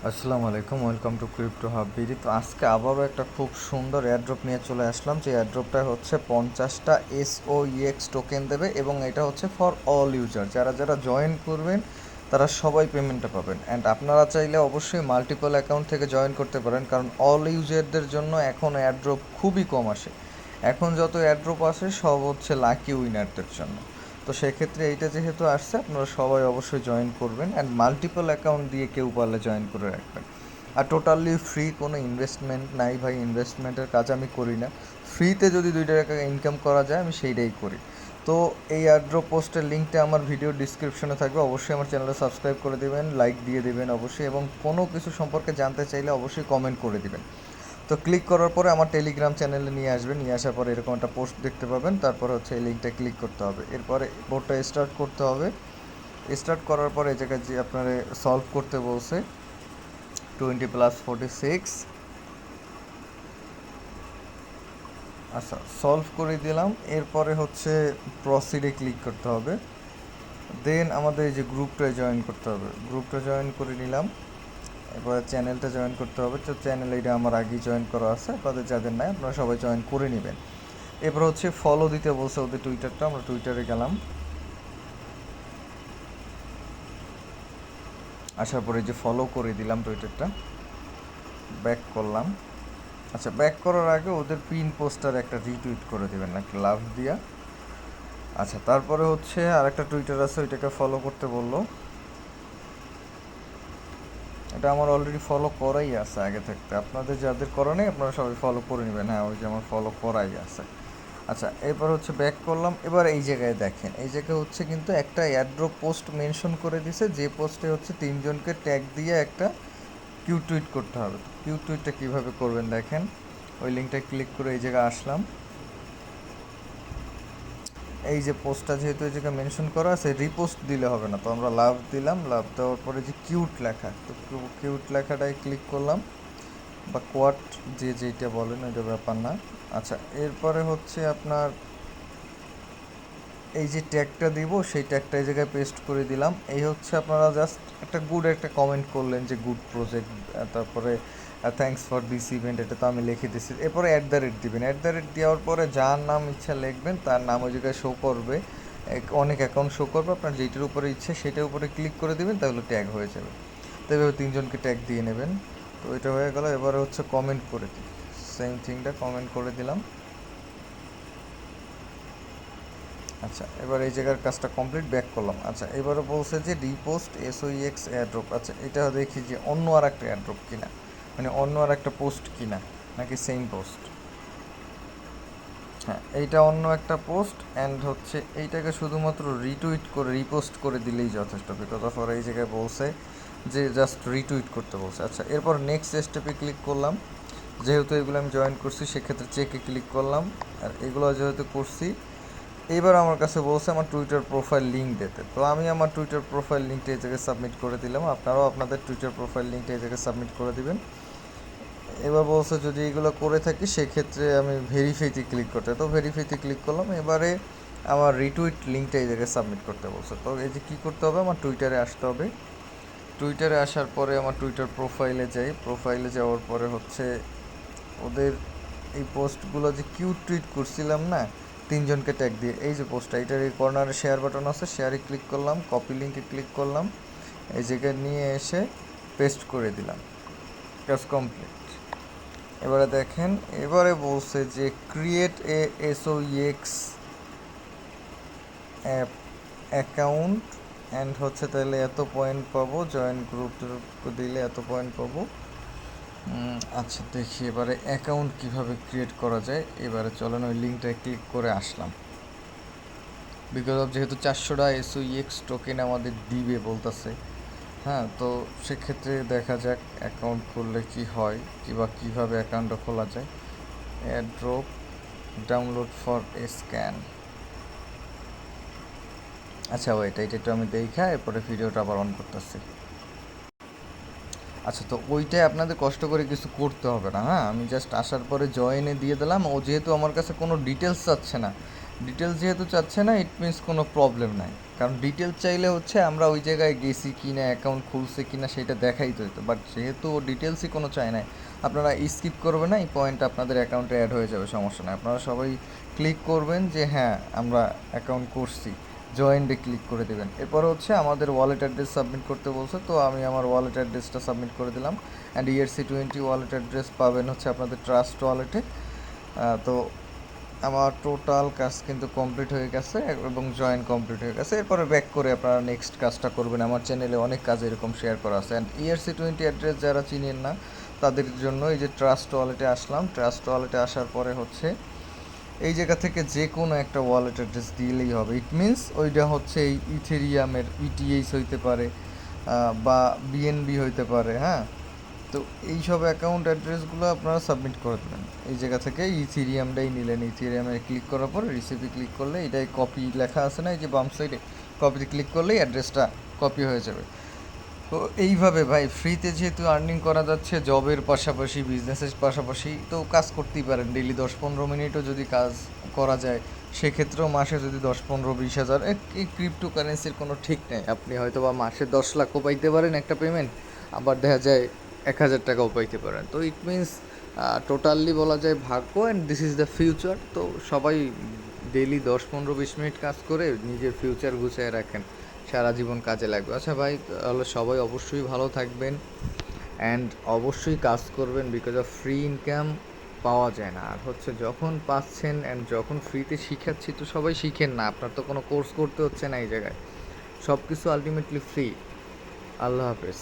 আসসালামু আলাইকুম, welcome to crypto hub BD. তো আজকে আবারও একটা খুব সুন্দর এয়ারড্রপ নিয়ে চলে আসলাম। যে এয়ারড্রপটা হচ্ছে 50টা SOEX টোকেন দেবে এবং এটা হচ্ছে ফর অল ইউজার। যারা যারা জয়েন করবেন তারা সবাই পেমেন্টটা পাবেন। অ্যান্ড আপনারা চাইলে অবশ্যই মাল্টিপল অ্যাকাউন্ট থেকে জয়েন করতে পারেন, কারণ অল ইউজারদের জন্য এখন এয়ারড্রপ খুবই কম আসে। এখন যত এয়ারড্রপ আসে সব হচ্ছে লাকি উইনারদের জন্য। তো সেক্ষেত্রে এইটা যেহেতু আসছে, আপনারা সবাই অবশ্যই জয়েন করবেন অ্যান্ড মাল্টিপল অ্যাকাউন্ট দিয়ে কেউ পারলে জয়েন করে রাখবেন। আর টোটালি ফ্রি, কোনো ইনভেস্টমেন্ট নাই ভাই, ইনভেস্টমেন্টের কাজ আমি করি না। ফ্রিতে যদি 2 টাকা ইনকাম করা যায় আমি সেইটাই করি। তো এই এয়ারড্রপ পোস্টের লিঙ্কটা আমার ভিডিও ডিসক্রিপশনে থাকবে, অবশ্যই আমার চ্যানেলে সাবস্ক্রাইব করে দেবেন, লাইক দিয়ে দেবেন অবশ্যই, এবং কোনো কিছু সম্পর্কে জানতে চাইলে অবশ্যই কমেন্ট করে দিবেন। তো ক্লিক করার পরে আমার টেলিগ্রাম চ্যানেলে নিয়ে আসবেন, নিয়ে আসার পরে এরকম একটা পোস্ট দেখতে পাবেন, তারপর হচ্ছে এই লিঙ্কটা ক্লিক করতে হবে। এরপরে বোর্ডটা স্টার্ট করতে হবে। স্টার্ট করার পরে এই জায়গায় যে আপনারা সলভ করতে বলছে 20+46। আচ্ছা, সলভ করে দিলাম। এরপরে হচ্ছে প্রসিডে ক্লিক করতে হবে। দেন আমাদের এই যে গ্রুপটায় জয়েন করতে হবে, গ্রুপটা জয়েন করে নিলাম। এরপরে চ্যানেলটা জয়েন করতে হবে। তো চ্যানেল এটা আমার আগেই জয়েন করা আছে, আপনাদের যাদের নাই আপনারা সবাই জয়েন করে নেবেন। এরপর হচ্ছে ফলো দিতে বলছে ওদের টুইটারটা, আমরা টুইটারে গেলাম। আসার পরে যে ফলো করে দিলাম টুইটারটা, ব্যাক করলাম। আচ্ছা, ব্যাক করার আগে ওদের পিন পোস্টার একটা রিটুইট করে দেবেন, একটা লাভ দিয়া। আচ্ছা, তারপরে হচ্ছে আরেকটা টুইটার আছে, ওইটাকে ফলো করতে বললো। এটা আমার অলরেডি ফলো করাই আছে আগে থাকতে, আপনাদের যাদের করা নেই আপনারা সবাই ফলো করে নেবেন। হ্যাঁ, ওই যে আমার ফলো করাই আছে। আচ্ছা, এরপর হচ্ছে ব্যাক করলাম। এবার এই জায়গায় দেখেন, এই জায়গায় হচ্ছে কিন্তু একটা এয়ারড্রপ পোস্ট মেনশন করে দিছে, যে পোস্টে হচ্ছে 3জনকে ট্যাগ দিয়ে একটা কিউ টুইট করতে হবে। কিউ টুইটটা কীভাবে করবেন দেখেন, ওই লিঙ্কটা ক্লিক করে এই জায়গায় আসলাম। এই যে পোস্টটা যেহেতু এই জায়গায় মেনশন করা আছে, রিপোস্ট দিলে হবে না, তো আমরা লাভ দিলাম। লাভ দেওয়ার পরে যে কিউট লেখা, তো কিউট লেখাটায় ক্লিক করলাম, বা কোয়াট যে যেটা বলেন ওইটা ব্যাপার না। আচ্ছা, এরপরে হচ্ছে আপনার এই যে ট্যাগটা দিব, সেই ট্যাগটা এই জায়গায় পেস্ট করে দিলাম। এই হচ্ছে আপনারা জাস্ট একটা কমেন্ট করলেন যে গুড প্রজেক্ট, তারপরে থ্যাঙ্কস ফর দিস ইভেন্ট, এটা তো আমি লিখে দিচ্ছি। এরপরে @, দিবেন। দেওয়ার পরে যার নাম ইচ্ছা লিখবেন, তার নাম ওই জায়গায় শো করবে। অনেক অ্যাকাউন্ট শো করবে, আপনার যেইটার উপরে ইচ্ছে সেটার উপরে ক্লিক করে দিবেন, তাহলে ট্যাগ হয়ে যাবে। তো এভাবে 3জনকে ট্যাগ দিয়ে নেবেন। তো এটা হয়ে গেল। এবারে হচ্ছে কমেন্ট করে দিই, সেম থিংটা কমেন্ট করে দিলাম। আচ্ছা, এবার এই জায়গার কাজটা কমপ্লিট, ব্যাক করলাম। আচ্ছা, এবারে বলছে যে রিপোস্ট SOEX এয়ারড্রপ। আচ্ছা, এটা দেখি যে অন্য আর একটা এয়ারড্রপ কিনা, মানে অন্য আর একটা পোস্ট কিনা, নাকি সেম পোস্ট। হ্যাঁ, এইটা অন্য একটা পোস্ট, অ্যান্ড হচ্ছে এইটাকে শুধুমাত্র রিটুইট করে রিপোস্ট করে দিলেই যথেষ্ট, বিকজ অফ আর এই জায়গায় বলছে যে জাস্ট রিটুইট করতে বলছে। আচ্ছা, এরপর নেক্সট স্টেপে ক্লিক করলাম। যেহেতু এগুলো আমি জয়েন করছি সেক্ষেত্রে চেকে ক্লিক করলাম, আর এগুলো যেহেতু করছি, এবার আমার কাছে বলছে আমার টুইটার প্রোফাইল লিঙ্ক দিতে। তো আমি আমার টুইটার প্রোফাইল লিঙ্কটা এই জায়গায় সাবমিট করে দিলাম। আপনারাও আপনাদের টুইটার প্রোফাইল লিঙ্কটা এই জায়গায় সাবমিট করে দিবেন। এবার বলছে যদি এগুলো করে থাকি সেক্ষেত্রে আমি ভেরিফাইতে ক্লিক করতে, তো ভেরিফাইতে ক্লিক করলাম। এবারে আমার রিটুইট লিঙ্কটা এই জায়গায় সাবমিট করতে বলছে। তো এই যে কী করতে হবে, আমার টুইটারে আসতে হবে। টুইটারে আসার পরে আমার টুইটার প্রোফাইলে যাই। প্রোফাইলে যাওয়ার পরে হচ্ছে ওদের এই পোস্টগুলো যে কিউ টুইট করছিলাম না 3জনকে ট্যাগ দিয়ে, এই যে পোস্টটা, এটার এই কর্নারে শেয়ার বাটন আছে, শেয়ারে ক্লিক করলাম, কপি লিঙ্কে ক্লিক করলাম, এই জায়গায় নিয়ে এসে পেস্ট করে দিলাম। কাজ কমপ্লিট। এবারে দেখেন, এবারে বলছে যে create SOEX app account, and হচ্ছে তাহলে এত পয়েন্ট পাবো, জয়েন গ্রুপ দিলে এত পয়েন্ট পাবো। আচ্ছা, দেখি এবারে অ্যাকাউন্ট কিভাবে ক্রিয়েট করা যায়। এবারে চলেন ওই লিঙ্কটায় ক্লিক করে আসলাম। বিকজ অফ যেহেতু 400টা SOEX টোকেন আমাদের দিবে বলতেছে, হ্যাঁ, তো সেক্ষেত্রে দেখা যাক অ্যাকাউন্ট খুললে কি হয়, কিংবা কীভাবে অ্যাকাউন্টটা খোলা যায়। Airdrop download for scan. আচ্ছা, এটা একটু আমি দেখা এরপরে ভিডিওটা আবার অন করতেছি। আচ্ছা, তো ওইটাই আপনাদের কষ্ট করে কিছু করতে হবে না। হ্যাঁ, আমি জাস্ট আসার পরে জয়েনে দিয়ে দিলাম। ও যেহেতু আমার কাছে কোনো ডিটেলস চাচ্ছে না, ডিটেলস যেহেতু চাচ্ছে না, ইট মিনস কোনো প্রবলেম নাই। কারণ ডিটেলস চাইলে হচ্ছে আমরা ওই জায়গায় গেছি কি না, অ্যাকাউন্ট খুলছে কি না সেটা দেখাইতে হতো, বাট যেহেতু ও ডিটেলসই কোনো চায় না, আপনারা স্কিপ করবেন না, এই পয়েন্ট আপনাদের অ্যাকাউন্টে অ্যাড হয়ে যাবে, সমস্যা নেই। আপনারা সবাই ক্লিক করবেন যে হ্যাঁ আমরা অ্যাকাউন্ট করছি, জয়েন্টে ক্লিক করে দেবেন। এরপর হচ্ছে আমাদের ওয়ালেট অ্যাড্রেস সাবমিট করতে বলছে, তো আমি আমার ওয়ালেট অ্যাড্রেসটা সাবমিট করে দিলাম। অ্যান্ড ERC20 ওয়ালেট অ্যাড্রেস পাবেন হচ্ছে আপনাদের ট্রাস্ট ওয়ালেটে। তো আমার টোটাল কাজ কিন্তু কমপ্লিট হয়ে গেছে এবং জয়েন কমপ্লিট হয়ে গেছে। এরপরে ব্যাক করে আপনারা নেক্সট কাজটা করবেন। আমার চ্যানেলে অনেক কাজ এরকম শেয়ার করা আছে। অ্যান্ড ERC20 অ্যাড্রেস যারা চিনেন না তাদের জন্য এই যে ট্রাস্ট ওয়ালেটে আসলাম, ট্রাস্ট ওয়ালেটে আসার পরে হচ্ছে এই জায়গা থেকে যে কোনো একটা ওয়ালেট অ্যাড্রেস দিলেই হবে। ইট মিনস ওইটা হচ্ছে এই ইথেরিয়ামের ETH হইতে পারে বা BNB হইতে পারে, হ্যাঁ। তো এইসব অ্যাকাউন্ট অ্যাড্রেসগুলো আপনারা সাবমিট করে দেবেন। এই জায়গা থেকে ইথিরিয়ামটাই নিলেন, ইথিরিয়ামে ক্লিক করার পর রিসিপি ক্লিক করলে এটাই কপি লেখা আছে না, এই যে বাম সাইডে কপিতে ক্লিক করলেই অ্যাড্রেসটা কপি হয়ে যাবে। তো এইভাবে ভাই ফ্রিতে যেহেতু আর্নিং করা যাচ্ছে, জবের পাশাপাশি বিজনেসের পাশাপাশি, তো কাজ করতেই পারেন। ডেইলি 10-15 মিনিটও যদি কাজ করা যায়, সেক্ষেত্রেও মাসে যদি 10-15-20 হাজার, এই ক্রিপ্টো কারেন্সির কোনো ঠিক নেই। আপনি হয়তো বা মাসে 10 লাখও পাইতে পারেন একটা পেমেন্ট, আবার দেখা যায় 1,000 টাকাও পাইতে পারেন। তো ইট মিনস টোটালি বলা যায় ভাগ্য, and this is the future. তো সবাই ডেইলি 10-15-20 মিনিট কাজ করে নিজের ফিউচার গুছিয়ে রাখেন, সারা জীবন কাজে লাগবে। আচ্ছা ভাই, তাহলে সবাই অবশ্যই ভালো থাকবেন অ্যান্ড অবশ্যই কাজ করবেন, বিকজ অফ ফ্রি ইনকাম পাওয়া যায় না। আর হচ্ছে যখন পাচ্ছেন অ্যান্ড যখন ফ্রিতে শিখাচ্ছি, তো সবাই শিখেন না, আপনার তো কোনো কোর্স করতে হচ্ছে না এই জায়গায়, সব কিছু আলটিমেটলি ফ্রি। আল্লাহ হাফেজ।